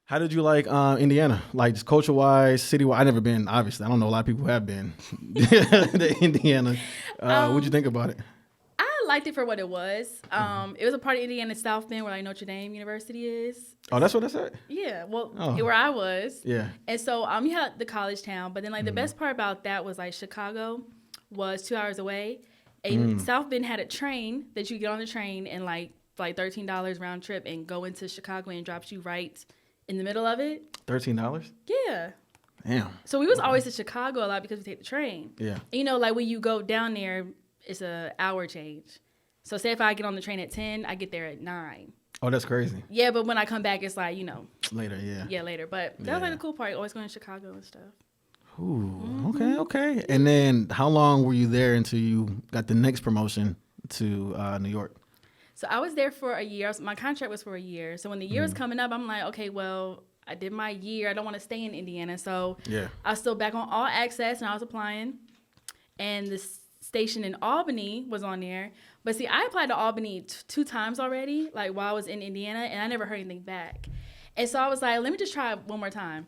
How did you like Indiana? Like just culture wise, city wise? I've never been. Obviously, I don't know a lot of people who have been to Indiana. What'd you think about it? I liked it for what it was. It was a part of Indiana South Bend where like Notre Dame University is. Oh, that's what I said. Yeah, well, where I was. Yeah. And so you had the college town, but then like the best part about that was like Chicago was 2 hours away. And South Bend had a train that you get on the train and like $13 round trip and go into Chicago and drops you right in the middle of it. $13? Yeah. Damn. So we was always in Chicago a lot because we take the train. Yeah. And, you know, like when you go down there, it's an hour change. So say if I get on the train at 10, I get there at 9. Oh, that's crazy. Yeah, but when I come back, it's like, you know. Later, yeah. Yeah, later. But that was like the cool part, always going to Chicago and stuff. Ooh, okay. And then how long were you there until you got the next promotion to New York? So I was there for a year. My contract was for a year. So when the year was coming up, I'm like, okay, well, I did my year. I don't want to stay in Indiana. So I was still back on All Access, and I was applying. And the station in Albany was on there. But see, I applied to Albany 2 times already, like while I was in Indiana, and I never heard anything back. And so I was like, let me just try one more time.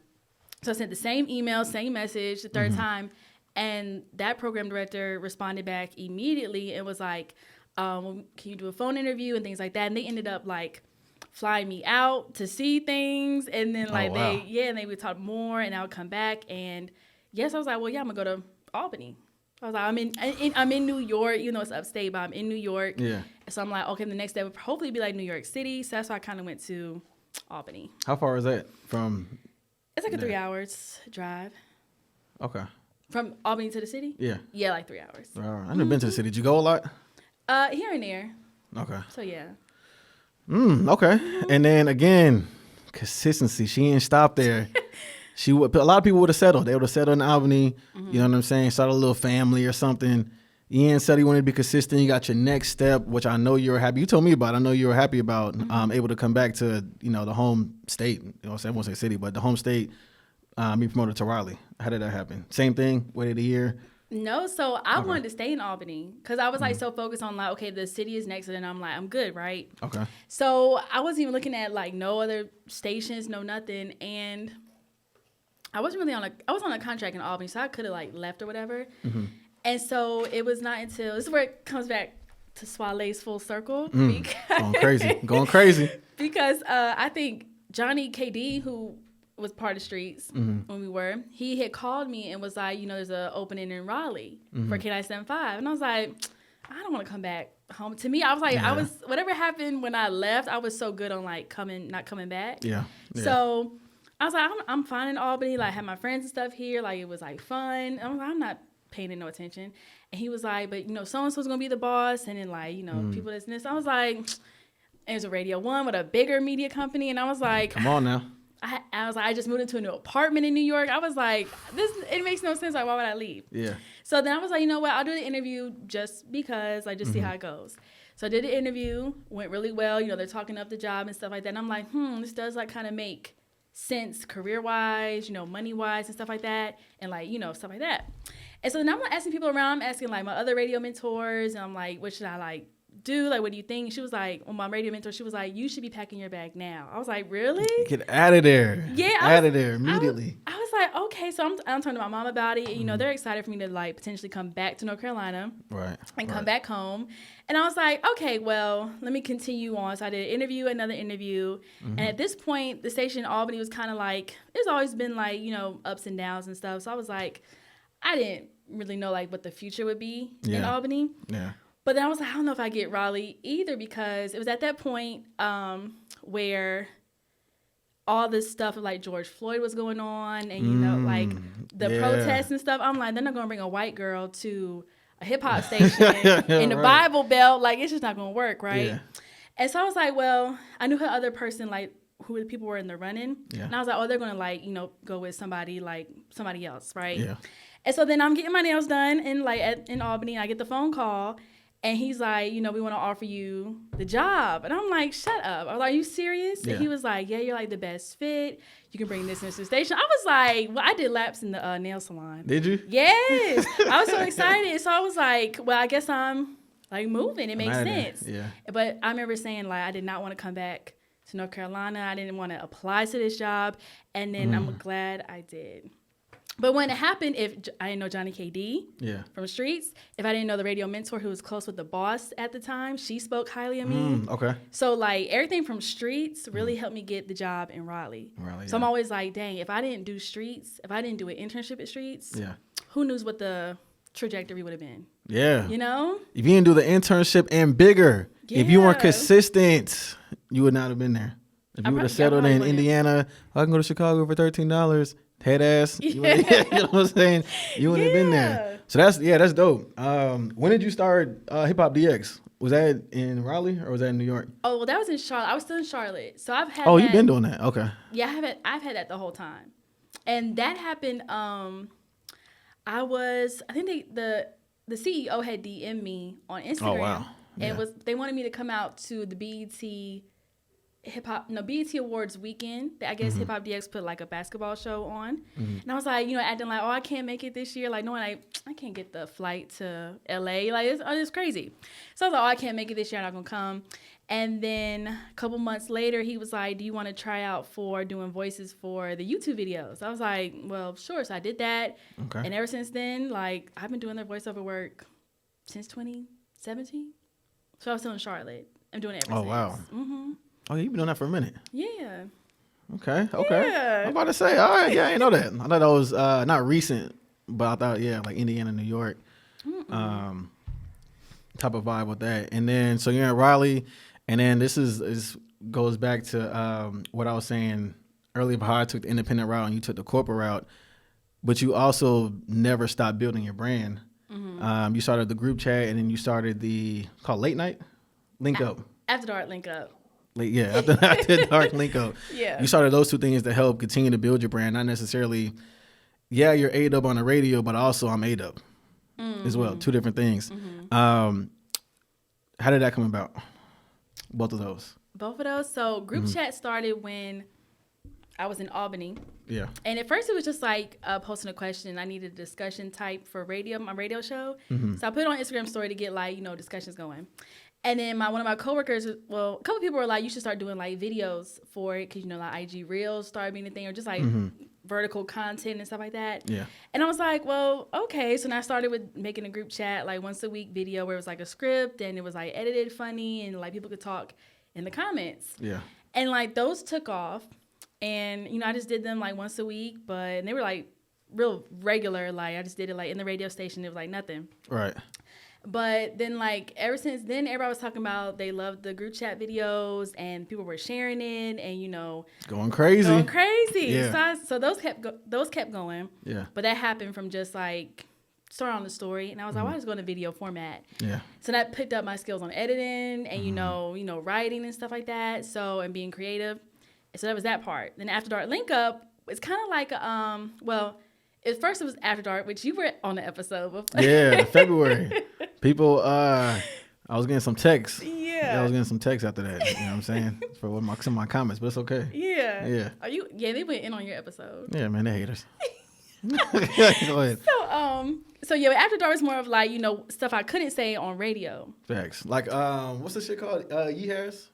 So I sent the same email, same message the third time. And that program director responded back immediately and was like, can you do a phone interview and things like that? And they ended up like flying me out to see things. And then like and they would talk more and I would come back. And yes, I was like, well, yeah, I'm gonna go to Albany. I was like, I'm in New York, you know, it's upstate, but I'm in New York. Yeah. So I'm like, okay, the next step would hopefully be like New York City. So that's why I kind of went to Albany. How far is that from? It's like a 3 hours drive. Okay. From Albany to the city? Yeah. Yeah, like 3 hours. All right. I've never been to the city. Did you go a lot? Here and there. Okay. So yeah. Okay. And then again, consistency. She ain't stopped there. A lot of people would have settled. They would have settled in Albany. You know what I'm saying? Start a little family or something. Ian said he wanted to be consistent. You got your next step, which I know you were happy. You told me about. I know you were happy about. Able to come back to the home state. You know, I won't say city, but the home state. Be promoted to Raleigh. How did that happen? Same thing. Waited a year. No, so I wanted to stay in Albany because I was like so focused on like, okay, the city is next, and I'm like, I'm good, right? Okay. So I wasn't even looking at like no other stations, no nothing, and I wasn't really I was on a contract in Albany, so I could have like left or whatever. And so it was not until this is where it comes back to Swale's full circle. Going crazy. Because I think Johnny KD, who was part of Streets when he had called me and was like, there's an opening in Raleigh for K97.5. And I was like, I don't want to come back home. To me, I was like, whatever happened when I left, I was so good on like not coming back. Yeah. So I was like, I'm fine in Albany. Like, I had my friends and stuff here. Like, it was like fun. I was like, I'm not paying it no attention. And he was like, but so-and-so's going to be the boss. And then like, people this and this. I was like, it was a Radio 1 with a bigger media company. And I was like, come on now. I was like, I just moved into a new apartment in New York. I was like, it makes no sense. Like, why would I leave? Yeah. So then I was like, you know what? I'll do the interview just because, like, just see how it goes. So I did the interview, went really well. They're talking up the job and stuff like that. And I'm like, this does like kind of make sense career-wise, money-wise and stuff like that. And like, stuff like that. And so then I'm asking people around. I'm asking like my other radio mentors. And I'm like, what should I like do? Like, what do you think? She was like, my radio mentor, she was like, you should be packing your bag now. I was like, really? Get out of there. Yeah. Out of there immediately. I was like, okay. So I'm talking to my mom about it. They're excited for me to like potentially come back to North Carolina. Right. And come back home. And I was like, okay, well, let me continue on. So I did another interview. And at this point, the station in Albany was kind of like, it's always been like, ups and downs and stuff. So I was like, I didn't really know like what the future would be in Albany. Yeah. But then I was like, I don't know if I get Raleigh either because it was at that point where all this stuff of like George Floyd was going on and, like the protests and stuff. I'm like, they're not going to bring a white girl to a hip hop station in the Bible Belt. Like, it's just not going to work, right? Yeah. And so I was like, well, I knew her other person, like, who the people were in the running. Yeah. And I was like, oh, they're going to like, go with somebody else, right? Yeah. And so then I'm getting my nails done in Albany. I get the phone call. And he's like, we want to offer you the job. And I'm like, shut up. I was like, are you serious? Yeah. And he was like, yeah, you're like the best fit. You can bring this into the station. I was like, well, I did laps in the nail salon. Did you? Yes. I was so excited. So I was like, well, I guess I'm like moving. It makes sense. Yeah. But I remember saying like, I did not want to come back to North Carolina. I didn't want to apply to this job. And then I'm glad I did. But when it happened, if I didn't know Johnny KD from Streets, if I didn't know the radio mentor who was close with the boss at the time, she spoke highly of me. Okay. So, like, everything from Streets really helped me get the job in Raleigh. So I'm always like, dang, if I didn't do Streets, if I didn't do an internship at Streets, who knows what the trajectory would have been? Yeah. You know? If you didn't do the internship and bigger, if you weren't consistent, you would not have been there. If you would have settled in Indiana, I can go to Chicago for $13. Head ass, you know what I'm saying? You wouldn't have been there. So that's dope. When did you start HipHopDX? Was that in Raleigh or was that in New York? Oh, well, that was in Charlotte. I was still in Charlotte, so I've had. Oh, you've been doing that? Okay. Yeah, I've had that the whole time, and that happened. I think the CEO had DM'd me on Instagram. Oh wow. And they wanted me to come out to the BET Awards weekend. I guess HipHopDX put like a basketball show on. And I was like, acting like, oh, I can't make it this year. Like, knowing I can't get the flight to LA. Like, it's crazy. So I was like, oh, I can't make it this year. I'm not going to come. And then a couple months later, he was like, do you want to try out for doing voices for the YouTube videos? I was like, well, sure. So I did that. Okay. And ever since then, like, I've been doing their voiceover work since 2017. So I was still in Charlotte. I'm doing it ever since. Oh, wow. Mm-hmm. Oh, you've been doing that for a minute. Yeah. Okay. Yeah. I'm about to say, all right, I didn't know that. I thought that was not recent, but I thought, like Indiana, New York, type of vibe with that. And then, so you're in Raleigh, and then this goes back to what I was saying earlier about how I took the independent route and you took the corporate route, but you also never stopped building your brand. Mm-hmm. You started the group chat, and then you started called Late Night Link Up. After Dark Link Up. After Dark Link Up. Yeah. You started those two things to help continue to build your brand, not necessarily, you're Ayeeedubb on the radio, but also I'm Ayeeedubb as well. Two different things. Mm-hmm. How did that come about? Both of those. So group chat started when I was in Albany. Yeah. And at first it was just like posting a question. I needed a discussion type for my radio show. Mm-hmm. So I put it on Instagram story to get discussions going. And then one of my coworkers, a couple people were like, you should start doing like videos for it because, like IG Reels started being a thing, or just like vertical content and stuff like that. Yeah. And I was like, well, okay. So then I started with making a group chat, like once a week video where it was like a script and it was like edited funny and like people could talk in the comments. Yeah. And like those took off. And, I just did them like once a week, but they were like real regular. Like I just did it like in the radio station. It was like nothing. Right. But then, like, ever since then, everybody was talking about they loved the group chat videos and people were sharing it and, going crazy. Yeah. So those kept going. Yeah. But that happened from just, like, start on the story. And I was like, why just go in a video format? Yeah. So that picked up my skills on editing and, writing and stuff like that. So, and being creative. So that was that part. Then After Dark Link Up, it's kind of like, at first it was After Dark, which you were on the episode before. Yeah, February. People, I was getting some texts. Yeah. I was getting some texts after that. You know what I'm saying? For some of my comments, but it's okay. Yeah. Yeah. They went in on your episode. Yeah, man, they haters. Go ahead. So After Dark was more of like, stuff I couldn't say on radio. Facts. Like, what's this shit called? Yeahs?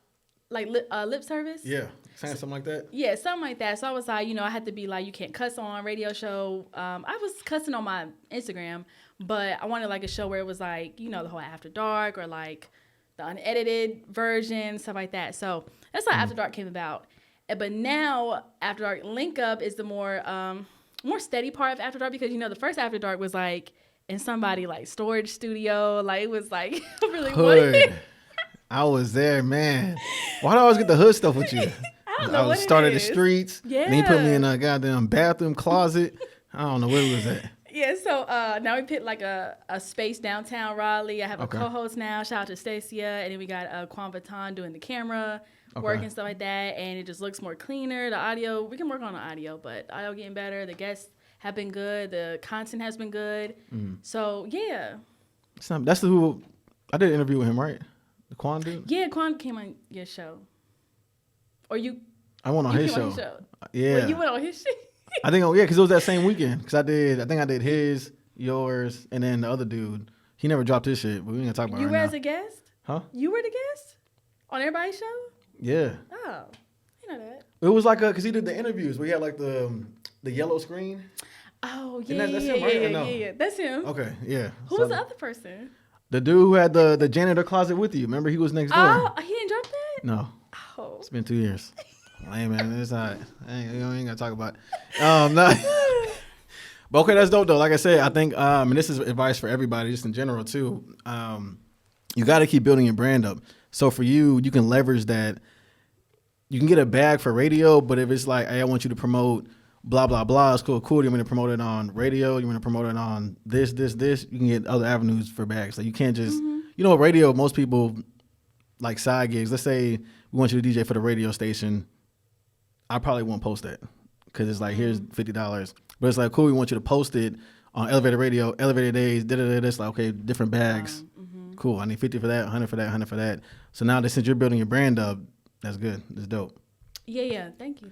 Like lip service? Yeah. Saying something like that? Yeah, something like that. So I was like, I had to be like, you can't cuss on radio show. I was cussing on my Instagram, but I wanted like a show where it was like, the whole After Dark or like the unedited version, stuff like that. So that's how After Dark came about. But now After Dark Link Up is the more steady part of After Dark because, the first After Dark was like in somebody like storage studio. Like it was like really hood. I was there, man. Why do I always get the hood stuff with you? I started the streets. Yeah. Then he put me in a goddamn bathroom closet. I don't know where it was at. Yeah, so now we picked like a space downtown Raleigh. I have a co-host now. Shout out to Stacia. And then we got Quan Vuitton doing the camera work and stuff like that. And it just looks more cleaner. The audio, we can work on the audio, but audio getting better. The guests have been good. The content has been good. So, yeah. That's who I did an interview with him, right? The Quan dude? Yeah, Quan came on your show. Or you? I went on his show. Yeah. Well, you went on his show? I think, because it was that same weekend. Because I think I did his, yours, and then the other dude. He never dropped his shit, but we ain't gonna talk about it right now. You were as a guest? Huh? You were the guest? On everybody's show? Yeah. Oh. didn't know that. It was like because he did the interviews where he had like the yellow screen. Oh, yeah, that's him, right? yeah. That's him. Okay, yeah. Who was the other person? The dude who had the janitor closet with you. Remember, he was next door. Oh, he didn't drop that? No. Oh. It's been 2 years. Hey, man, it's all right. You ain't got to talk about it. No. But, okay, that's dope, though. Like I said, I think, and this is advice for everybody, just in general, too. You got to keep building your brand up. So, for you, you can leverage that. You can get a bag for radio, but if it's like, hey, I want you to promote blah, blah, blah, it's cool. You want me to promote it on radio? You want to promote it on this? You can get other avenues for bags. Like, you can't just, radio, most people, like side gigs. Let's say we want you to DJ for the radio station. I probably won't post that because it's like, here's $50. But it's like, cool, we want you to post it on Elevator Radio, Elevator Days, It's like, okay, different bags. Cool, I need 50 for that, 100 for that, 100 for that. So now that since you're building your brand up, that's good. That's dope. Yeah. Thank you.